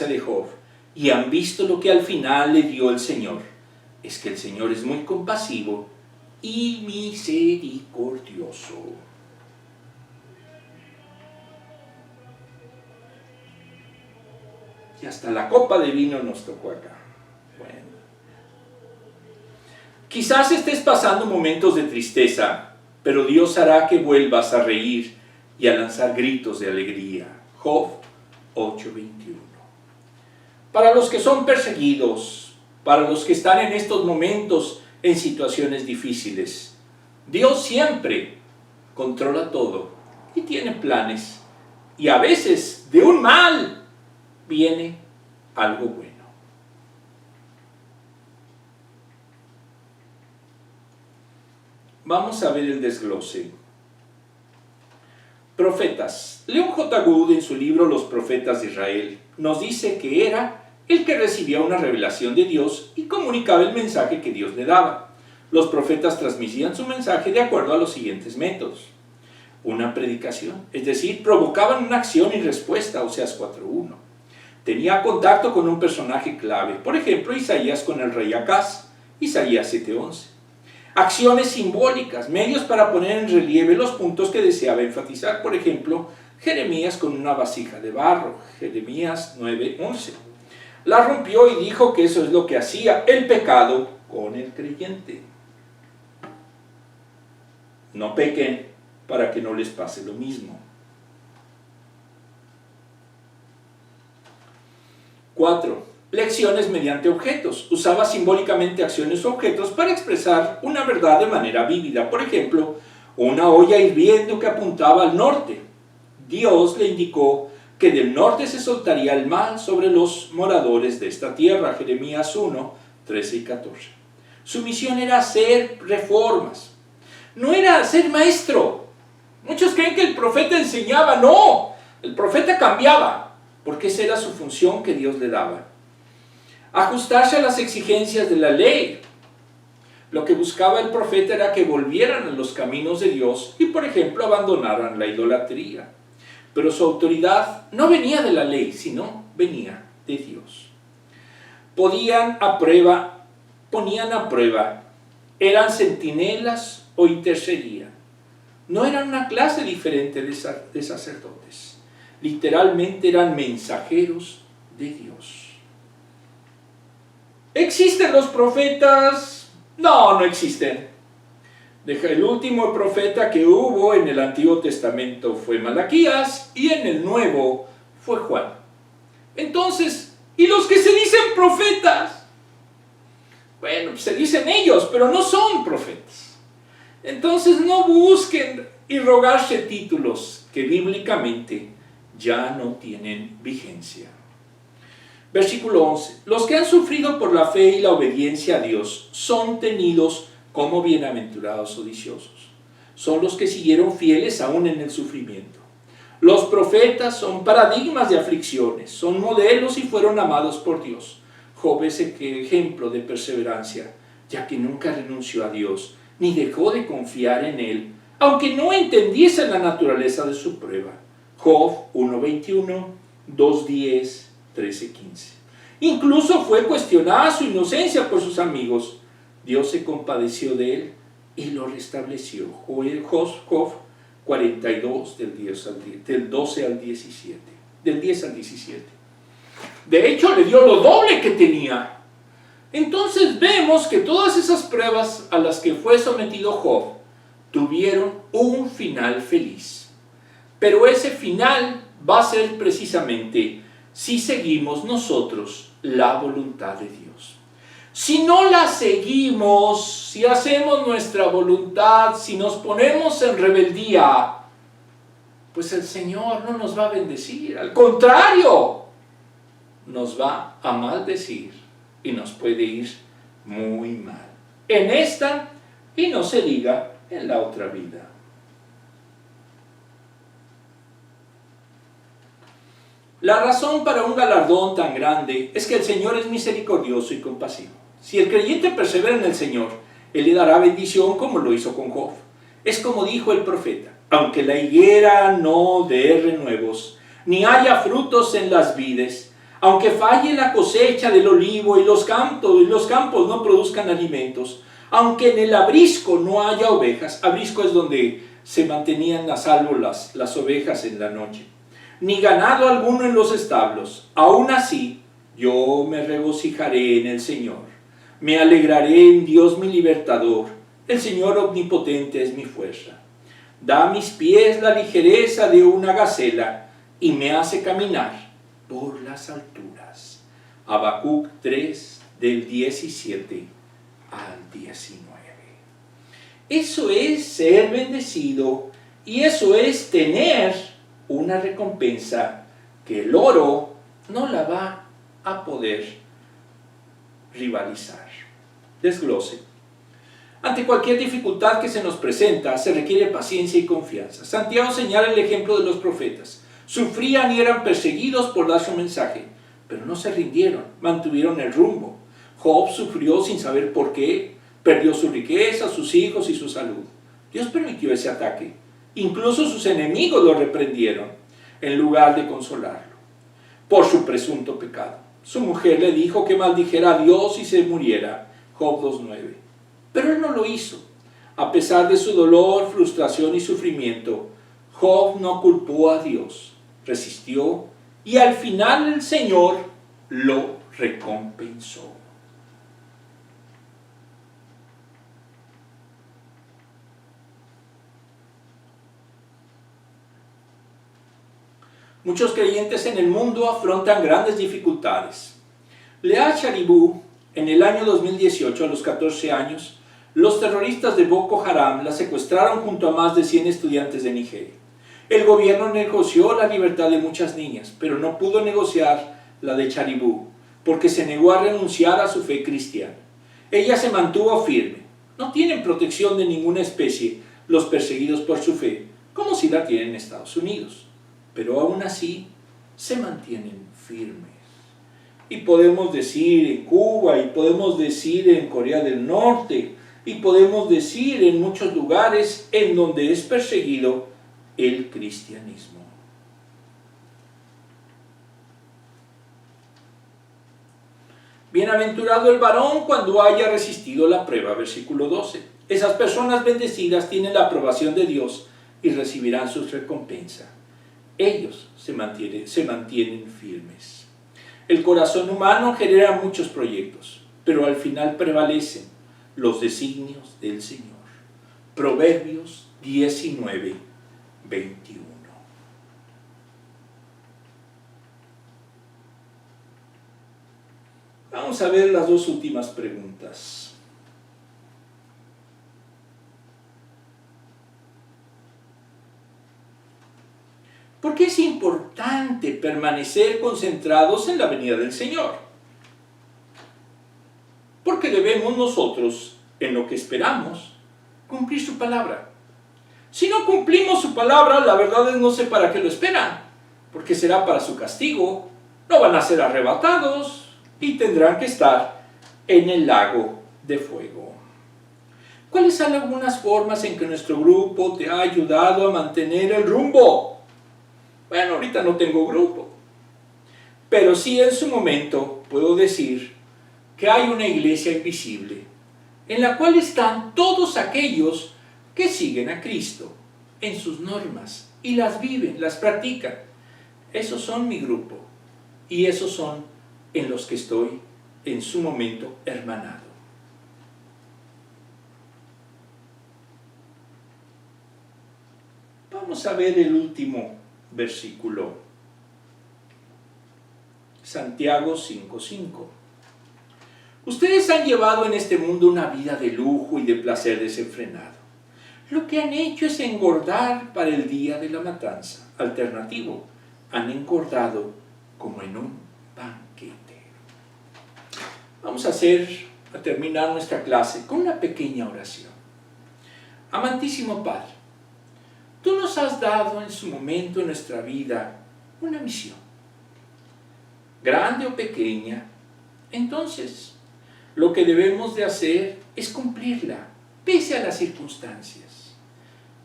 perseverancia de Job y han visto lo que al final le dio el Señor, es que el Señor es muy compasivo y misericordioso. Y hasta la copa de vino nos tocó acá. Bueno. Quizás estés pasando momentos de tristeza, pero Dios hará que vuelvas a reír y a lanzar gritos de alegría. Job 8:21. Para los que son perseguidos, para los que están en estos momentos en situaciones difíciles, Dios siempre controla todo y tiene planes. Y a veces de un mal viene algo bueno. Vamos a ver el desglose. Profetas. Leon J. Gould, en su libro Los Profetas de Israel, nos dice que era el que recibía una revelación de Dios y comunicaba el mensaje que Dios le daba. Los profetas transmitían su mensaje de acuerdo a los siguientes métodos. Una predicación, es decir, provocaban una acción y respuesta, Oseas 4:1. Tenía contacto con un personaje clave, por ejemplo, Isaías con el rey Acaz, Isaías 7:11. Acciones simbólicas, medios para poner en relieve los puntos que deseaba enfatizar, por ejemplo, Jeremías con una vasija de barro, Jeremías 9:11. La rompió y dijo que eso es lo que hacía el pecado con el creyente. No pequen para que no les pase lo mismo. 4. Lecciones mediante objetos. Usaba simbólicamente acciones o objetos para expresar una verdad de manera vívida. Por ejemplo, una olla hirviendo que apuntaba al norte. Dios le indicó que del norte se soltaría el mal sobre los moradores de esta tierra. Jeremías 1:13 y 14. Su misión era hacer reformas. No era ser maestro. Muchos creen que el profeta enseñaba. No, el profeta cambiaba, porque esa era su función que Dios le daba. Ajustarse a las exigencias de la ley. Lo que buscaba el profeta era que volvieran a los caminos de Dios y, por ejemplo, abandonaran la idolatría. Pero su autoridad no venía de la ley, sino venía de Dios. Ponían a prueba, eran centinelas o intercedían. No eran una clase diferente de sacerdotes. Literalmente eran mensajeros de Dios. ¿Existen los profetas? No, no existen. El último profeta que hubo en el Antiguo Testamento fue Malaquías y en el Nuevo fue Juan. Entonces, ¿y los que se dicen profetas? Bueno, se dicen ellos, pero no son profetas. Entonces no busquen y rogarse títulos que bíblicamente ya no tienen vigencia. Versículo 11. Los que han sufrido por la fe y la obediencia a Dios son tenidos como bienaventurados o dichosos. Son los que siguieron fieles aún en el sufrimiento. Los profetas son paradigmas de aflicciones, son modelos y fueron amados por Dios. Job es ejemplo de perseverancia, ya que nunca renunció a Dios, ni dejó de confiar en Él, aunque no entendiese la naturaleza de su prueba. Job 1:21, 2:10, 13:15. Incluso fue cuestionada su inocencia por sus amigos. Dios se compadeció de él y lo restableció. Job 42, del 12 al 17. Del 10 al 17. De hecho, le dio lo doble que tenía. Entonces vemos que todas esas pruebas a las que fue sometido Job tuvieron un final feliz. Pero ese final va a ser precisamente si seguimos nosotros la voluntad de Dios. Si no la seguimos, si hacemos nuestra voluntad, si nos ponemos en rebeldía, pues el Señor no nos va a bendecir. Al contrario, nos va a maldecir y nos puede ir muy mal. En esta y no se diga en la otra vida. La razón para un galardón tan grande es que el Señor es misericordioso y compasivo. Si el creyente persevera en el Señor, Él le dará bendición como lo hizo con Job. Es como dijo el profeta: aunque la higuera no dé renuevos, ni haya frutos en las vides, Aunque falle la cosecha del olivo y los campos no produzcan alimentos, aunque en el abrisco no haya ovejas, abrisco es donde se mantenían a salvo las ovejas en la noche, ni ganado alguno en los establos, aún así yo me regocijaré en el Señor, me alegraré en Dios mi libertador, el Señor omnipotente es mi fuerza. Da a mis pies la ligereza de una gacela y me hace caminar por las alturas. Habacuc 3, del 17 al 19. Eso es ser bendecido y eso es tener una recompensa que el oro no la va a poder rivalizar. Desglose. Ante cualquier dificultad que se nos presenta, se requiere paciencia y confianza. Santiago señala el ejemplo de los profetas. Sufrían y eran perseguidos por dar su mensaje, pero no se rindieron, mantuvieron el rumbo. Job sufrió sin saber por qué, perdió su riqueza, sus hijos y su salud. Dios permitió ese ataque. Incluso sus enemigos lo reprendieron, en lugar de consolarlo, por su presunto pecado. Su mujer le dijo que maldijera a Dios y se muriera. Job 2:9. Pero él no lo hizo. A pesar de su dolor, frustración y sufrimiento, Job no culpó a Dios, resistió y al final el Señor lo recompensó. Muchos creyentes en el mundo afrontan grandes dificultades. Lea Charibú, en el año 2018, a los 14 años, los terroristas de Boko Haram la secuestraron junto a más de 100 estudiantes de Nigeria. El gobierno negoció la libertad de muchas niñas, pero no pudo negociar la de Charibú, porque se negó a renunciar a su fe cristiana. Ella se mantuvo firme. No tienen protección de ninguna especie los perseguidos por su fe, como si la tienen en Estados Unidos. Pero aún así se mantienen firmes. Y podemos decir en Cuba, y podemos decir en Corea del Norte, y podemos decir en muchos lugares en donde es perseguido el cristianismo. Bienaventurado el varón cuando haya resistido la prueba, versículo 12. Esas personas bendecidas tienen la aprobación de Dios y recibirán su recompensa. Ellos se mantienen firmes. El corazón humano genera muchos proyectos, pero al final prevalecen los designios del Señor. Proverbios 19, 21. Vamos a ver las dos últimas preguntas. ¿Por qué es importante permanecer concentrados en la venida del Señor? Porque debemos nosotros, en lo que esperamos, cumplir su palabra. Si no cumplimos su palabra, la verdad es no sé para qué lo esperan, porque será para su castigo, no van a ser arrebatados y tendrán que estar en el lago de fuego. ¿Cuáles son algunas formas en que nuestro grupo te ha ayudado a mantener el rumbo? Bueno, ahorita no tengo grupo, pero sí en su momento puedo decir que hay una iglesia invisible en la cual están todos aquellos que siguen a Cristo en sus normas y las viven, las practican. Esos son mi grupo y esos son en los que estoy en su momento hermanado. Vamos a ver el último versículo, Santiago 5:5. Ustedes han llevado en este mundo una vida de lujo y de placer desenfrenado. Lo que han hecho es engordar para el día de la matanza. Alternativo, han engordado como en un banquete. Vamos a terminar nuestra clase con una pequeña oración. Amantísimo Padre, tú nos has dado en su momento en nuestra vida una misión, grande o pequeña. Entonces, lo que debemos de hacer es cumplirla, pese a las circunstancias.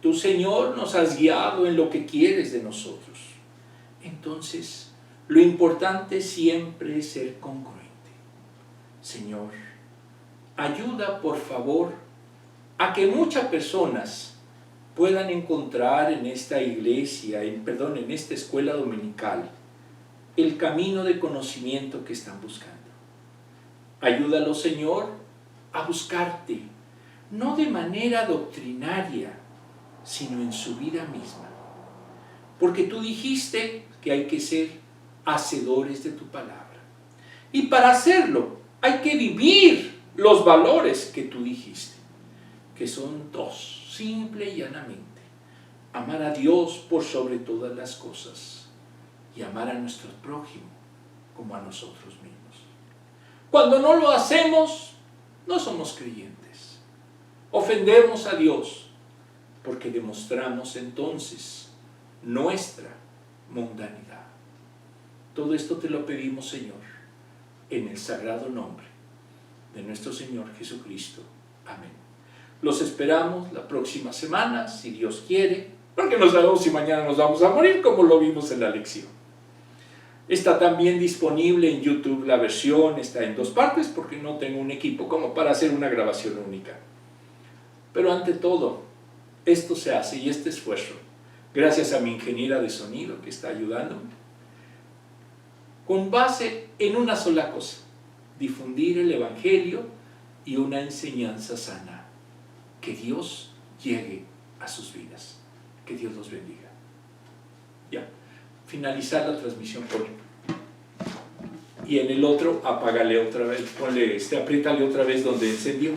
Tú, Señor, nos has guiado en lo que quieres de nosotros. Entonces, Lo importante siempre es ser congruente. Señor, ayuda por favor a que muchas personas puedan encontrar en esta iglesia, en esta escuela dominical, el camino de conocimiento que están buscando. Ayúdalos, Señor, a buscarte, no de manera doctrinaria, sino en su vida misma. Porque tú dijiste que hay que ser hacedores de tu palabra. Y para hacerlo, hay que vivir los valores que tú dijiste, que son dos, simple y llanamente. Amar a Dios por sobre todas las cosas y amar a nuestro prójimo como a nosotros mismos. Cuando no lo hacemos, no somos creyentes. Ofendemos a Dios porque demostramos entonces nuestra mundanidad. Todo esto te lo pedimos, Señor, en el sagrado nombre de nuestro Señor Jesucristo. Amén. Los esperamos la próxima semana, si Dios quiere, porque no sabemos si mañana nos vamos a morir, como lo vimos en la lección. Está también disponible en YouTube la versión, está en 2 partes, porque no tengo un equipo como para hacer una grabación única. Pero ante todo, esto se hace y este esfuerzo, gracias a mi ingeniera de sonido que está ayudándome, con base en una sola cosa: difundir el Evangelio y una enseñanza sana. Que Dios llegue a sus vidas. Que Dios los bendiga. Ya, finalizar la transmisión por y en el otro apágale otra vez, apriétale otra vez donde encendió.